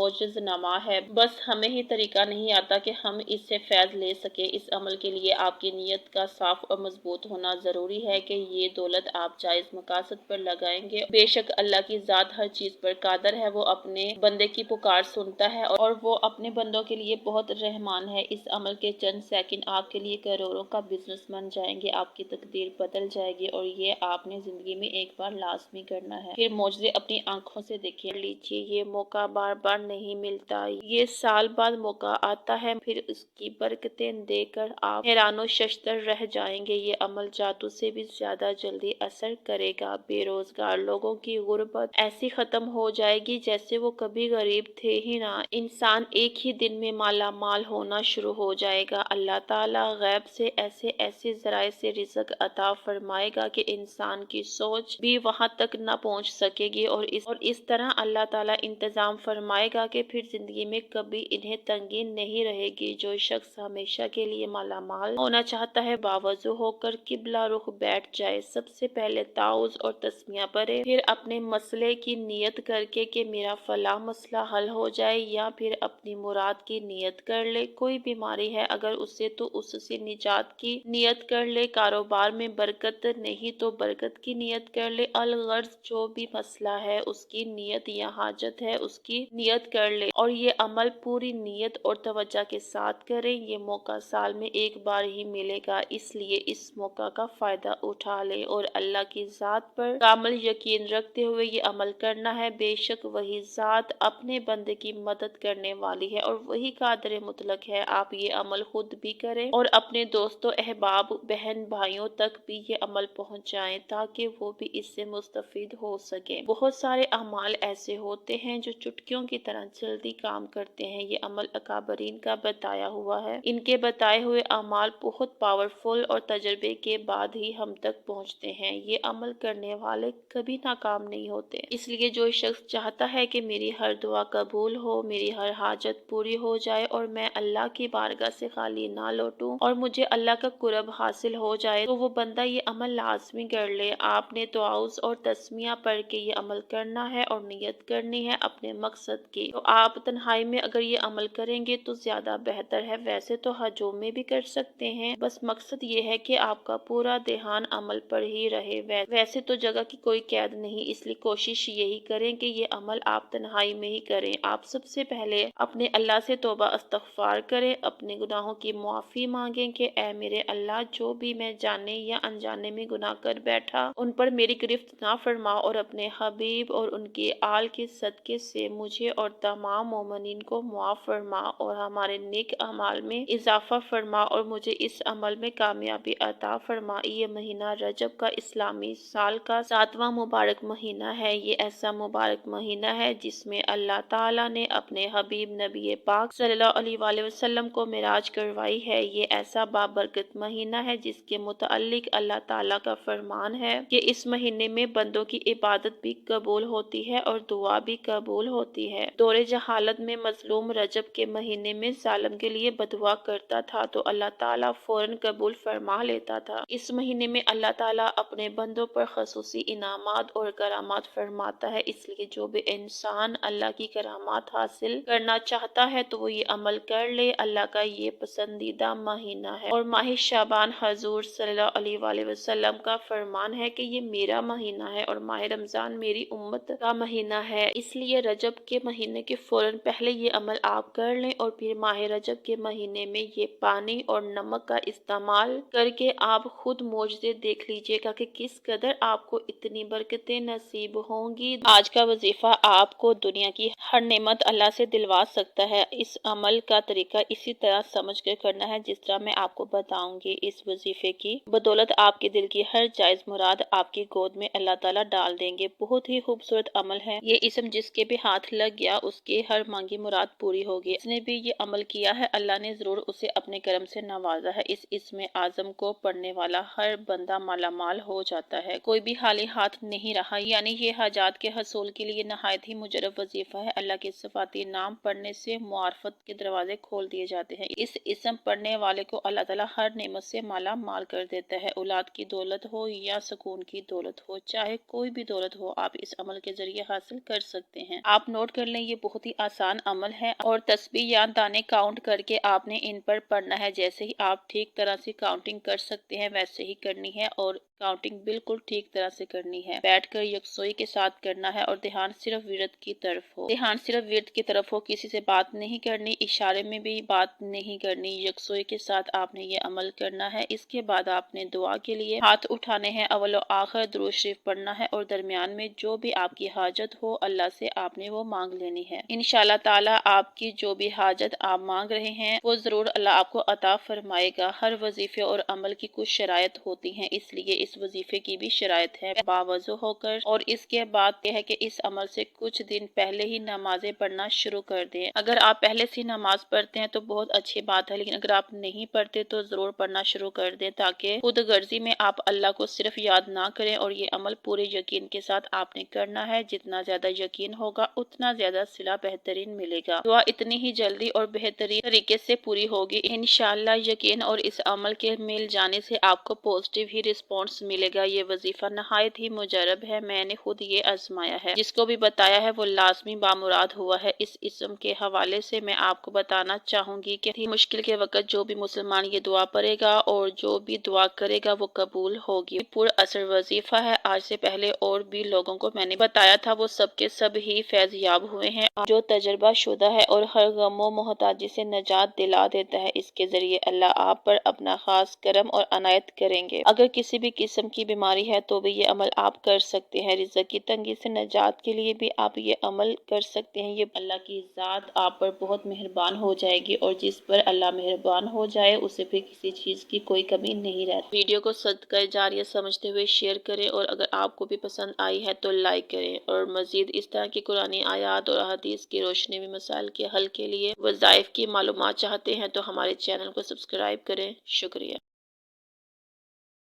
معجز نما ہے، بس ہمیں ہی طریقہ نہیں آتا کہ ہم اس سے فیض لے سکیں۔ اس عمل کے لیے آپ کی نیت کا صاف اور مضبوط ہونا ضروری ہے کہ یہ دولت آپ جائز مقاصد پر لگائیں گے۔ بے شک اللہ کی ذات ہر چیز پر قادر ہے، وہ اپنے بندے کی پکار سنتا ہے اور وہ اپنے بندوں کے لیے بہت رحمان ہے۔ اس عمل کے چند سیکنڈ آپ کے لیے کروڑوں کا بزنس بن جائیں گے، آپ کی تقدیر بدل جائے گی، اور یہ آپ نے زندگی میں ایک بار لازمی کرنا ہے۔ پھر معجزے اپنی آنکھوں سے دیکھ لیجیے، یہ موقع بار بار نہیں ملتا، یہ سال بعد موقع آتا ہے، پھر اس کی برکتیں دے کر آپ حیران و ششدر رہ جائیں گے۔ یہ عمل جادو سے بھی زیادہ جلدی اثر کرے گا۔ بے روزگار لوگوں کی غربت ایسی ختم ہو جائے گی جیسے وہ کبھی غریب تھے ہی نہ، انسان ایک ہی دن میں مالا مال ہونا شروع ہو جائے گا۔ اللہ تعالیٰ غیب سے ایسے ذرائع سے رزق عطا فرمائے گا کہ انسان کی سوچ بھی وہاں تک نہ پہنچ سکے گی، اور اس طرح اللہ تعالیٰ انتظام فرمائے گا کہ پھر زندگی میں کبھی انہیں تنگی نہیں رہے گی۔ جو شخص ہمیشہ کے لیے مالا مال ہونا چاہتا ہے باوضو ہو کر قبلہ رخ بیٹھ جائے، سب سے پہلے تعوذ اور تسمیہ پڑھے، پھر اپنے مسئلے کی نیت کر کے کہ میرا فلاں مسئلہ حل ہو جائے، یا پھر اپنی مراد کی نیت کر لے۔ کوئی بیماری ہے اگر اسے تو اس سے نجات کی نیت کر لے، کاروبار میں برکت نہیں تو برکت کی نیت کر لے، الغرض جو بھی مسئلہ ہے اس کی نیت یا حاجت ہے اس کی نیت کر لے، اور یہ عمل پوری نیت اور توجہ کے ساتھ کریں۔ یہ موقع سال میں ایک بار ہی ملے گا، اس لیے اس موقع کا فائدہ اٹھا لیں اور اللہ کی ذات پر کامل یقین رکھتے ہوئے یہ عمل کرنا ہے۔ بے شک وہی ذات اپنے بندے کی مدد کرنے والی ہے اور وہی قادر مطلق ہے۔ آپ یہ عمل خود بھی کریں اور اپنے دوستوں، احباب، بہن بھائیوں تک بھی یہ عمل پہنچائیں تاکہ وہ بھی اس سے مستفید ہو سکیں۔ بہت سارے اعمال ایسے ہوتے ہیں جو چٹکیوں کی طرح جلدی کام کرتے ہیں، یہ عمل اکابرین کا بتایا ہوا ہے۔ ان کے بتائے ہوئے اعمال بہت پاورفل اور تجربے کے بعد ہی ہم تک پہنچتے ہیں۔ یہ عمل کرنے والے کبھی ناکام نہیں ہوتے۔ اس لیے جو شخص چاہتا ہے کہ میری ہر دعا قبول ہو، میری ہر حاجت پوری ہو جائے اور میں اللہ کی بارگاہ سے خالی نہ لوٹوں اور مجھے اللہ کا قرب حاصل ہو جائے، تو وہ بندہ یہ عمل لازمی کر لے۔ آپ نے تعوذ اور تسمیہ پڑھ کے یہ عمل کرنا ہے اور نیت کرنی ہے اپنے مقصد کی۔ تو آپ تنہائی میں اگر یہ عمل کریں گے تو زیادہ بہتر ہے، ویسے تو ہجوم میں بھی کر سکتے ہیں، بس مقصد یہ ہے کہ آپ کا پورا دھیان عمل پر ہی رہے۔ ویسے تو جگہ کی کوئی قید نہیں، اس لیے کوشش یہی کریں کہ یہ عمل آپ تنہائی میں ہی کریں۔ آپ سب سے پہلے اپنے اللہ سے توبہ استغفار کریں، اپنے گناہوں کی معافی مانگیں کہ اے میرے اللہ، جو بھی میں جانے یا انجانے میں گناہ کر بیٹھا ان پر میری گرفت نہ فرما، اور اپنے حبیب اور ان کے آل کے صدقے سے مجھے اور تمام مومنین کو معاف فرما اور ہمارے نیک اعمال میں اضافہ فرما اور مجھے اس عمل میں کامیابی عطا فرما۔ یہ مہینہ رجب کا اسلامی سال کا 7واں مبارک مہینہ ہے۔ یہ ایسا مبارک مہینہ ہے جس میں اللہ تعالیٰ نے اپنے حبیب نبی پاک صلی اللہ علیہ وآلہ وسلم کو معراج کروائی ہے۔ یہ ایسا بابرکت مہینہ ہے جس کے متعلق اللہ تعالیٰ کا فرمان ہے کہ اس مہینے میں بندوں کی عبادت بھی قبول ہوتی ہے اور دعا بھی قبول ہوتی ہے۔ دور جہالت میں مظلوم رجب کے مہینے میں ظالم کے لیے بددعا کرتا تھا تو اللہ تعالیٰ فوراً قبول فرما لیتا تھا۔ اس مہینے میں اللہ تعالیٰ اپنے بندوں پر خصوصی انعامات اور کرامات فرماتا ہے، اس لیے جو بھی انسان اللہ کی کرامات حاصل کرنا چاہتا ہے تو وہ یہ عمل کر لے۔ اللہ کا یہ پسندیدہ مہینہ ہے اور ماہ شعبان حضور صلی اللہ علیہ وآلہ وسلم کا فرمان ہے کہ یہ میرا مہینہ ہے اور ماہ رمضان میری امت کا مہینہ ہے، اس لیے رجب کے مہینے کے فوراً پہلے یہ عمل آپ کر لیں اور پھر ماہ رجب کے مہینے میں یہ پانی اور نمک کا استعمال کر کے آپ خود معجزے دیکھ لیجئے گا کہ کس قدر آپ کو اتنی برکتیں نصیب ہوں گی۔ آج کا وظیفہ آپ کو دنیا کی ہر نعمت اللہ سے دلوا سکتا ہے۔ اس عمل کا طریقہ اسی طرح سمجھ کر کرنا ہے جس طرح میں آپ کو بتاؤں گی۔ اس وظیفے کی بدولت آپ کے دل کی ہر جائز مراد آپ کی گود میں اللہ تعالیٰ ڈال دیں گے۔ بہت ہی خوبصورت عمل ہے یہ اسم، جس کے بھی ہاتھ لگ گیا اس کے ہر مانگی مراد پوری ہوگی۔ جس نے بھی یہ عمل کیا ہے اللہ نے ضرور اسے اپنے کرم سے نوازا ہے۔ اس اسم اعظم کو پڑھنے والا ہر بندہ مالا مال ہو جاتا ہے، کوئی بھی خالی ہاتھ نہیں رہا، یعنی یہ حاجات کے حصول کے لیے نہایت ہی مجرب وظیفہ ہے۔ اللہ کے صفاتی نام پڑھنے سے معرفت کے دروازے کھول دیے جاتے ہیں۔ اس اسم پڑھنے والے کو اللہ تعالیٰ ہر نعمت سے مالا مال کر دیتا ہے، اولاد کی دولت ہو یا سکون کی دولت ہو، چاہے کوئی بھی دولت ہو آپ اس عمل کے ذریعے حاصل کر سکتے ہیں۔ آپ نوٹ کر لیں یہ بہت ہی آسان عمل ہے اور تسبیح یا دانے کاؤنٹ کر کے آپ نے ان پر پڑھنا ہے۔ جیسے ہی آپ ٹھیک طرح سے کاؤنٹنگ کر سکتے ہیں ویسے ہی کرنی ہے اور کاؤنٹنگ بالکل ٹھیک طرح سے کرنی ہے۔ بیٹھ کر یکسوئی کے ساتھ کرنا ہے اور دھیان صرف ورد کی طرف ہو۔ دھیان صرف ورد کی طرف ہو، کسی سے بات نہیں کرنی، اشارے میں بھی بات نہیں کرنی۔ یکسوئی کے ساتھ آپ نے یہ عمل کرنا ہے۔ اس کے بعد آپ نے دعا کے لیے ہاتھ اٹھانے ہیں، اول و آخر درود شریف پڑھنا ہے اور درمیان میں جو بھی آپ کی حاجت ہو اللہ سے آپ نے وہ مانگ لینی ہے۔ انشاءاللہ تعالی آپ کی جو بھی حاجت آپ مانگ رہے ہیں وہ ضرور اللہ آپ کو عطا فرمائے گا۔ ہر وظیفے اور عمل کی کچھ شرائط ہوتی ہیں، اس لیے اس وظیفے کی بھی شرائط ہے باوضو ہو کر، اور اس کے بعد یہ ہے کہ اس عمل سے کچھ دن پہلے ہی نمازیں پڑھنا شروع کر دیں۔ اگر آپ پہلے سے نماز پڑھتے ہیں تو بہت اچھی بات ہے، لیکن اگر آپ نہیں پڑھتے تو ضرور پڑھنا شروع کر دیں تاکہ خود غرضی میں آپ اللہ کو صرف یاد نہ کریں، اور یہ عمل پورے یقین کے ساتھ آپ نے کرنا ہے۔ جتنا زیادہ یقین ہوگا اتنا زیادہ صلہ بہترین ملے گا۔ دعا اتنی ہی جلدی اور بہترین طریقے سے پوری ہوگی انشاءاللہ یقین، اور اس عمل کے مل جانے سے آپ کو پازیٹیو ہی رسپانس ملے گا۔ یہ وظیفہ نہایت ہی مجرب ہے، میں نے خود یہ آزمایا ہے، جس کو بھی بتایا ہے وہ لازمی بامراد ہوا ہے۔ اس اسم کے حوالے سے میں آپ کو بتانا چاہوں گی کہ مشکل کے وقت جو بھی مسلمان یہ دعا پڑھے گا اور جو بھی دعا کرے گا وہ قبول ہوگی۔ پر اثر وظیفہ ہے، آج سے پہلے اور بھی لوگوں کو میں نے بتایا تھا، وہ سب کے سب ہی فیض یاب ہوئے ہیں۔ جو تجربہ شدہ ہے اور ہر غم و محتاجی سے نجات دلا دیتا ہے، اس کے ذریعے اللہ آپ پر اپنا خاص کرم اور عنایت کریں گے۔ اگر کسی بھی قسم کی بیماری ہے تو بھی یہ عمل آپ کر سکتے ہیں۔ رزق کی تنگی سے نجات کے لیے بھی آپ یہ عمل کر سکتے ہیں۔ یہ اللہ کی ذات آپ پر بہت مہربان ہو جائے گی، اور جس پر اللہ مہربان ہو جائے اسے پھر کسی چیز کی کوئی کمی نہیں رہتی۔ ویڈیو کو صدقہ جاریہ سمجھتے ہوئے شیئر کریں، اور اگر آپ کو بھی پسند آئی ہے تو لائک کریں، اور مزید اس طرح کی قرآنی آیات اور احادیث کی روشنی میں مسائل کے حل کے لیے وظائف کی معلومات چاہتے ہیں تو ہمارے چینل کو سبسکرائب کریں۔ شکریہ۔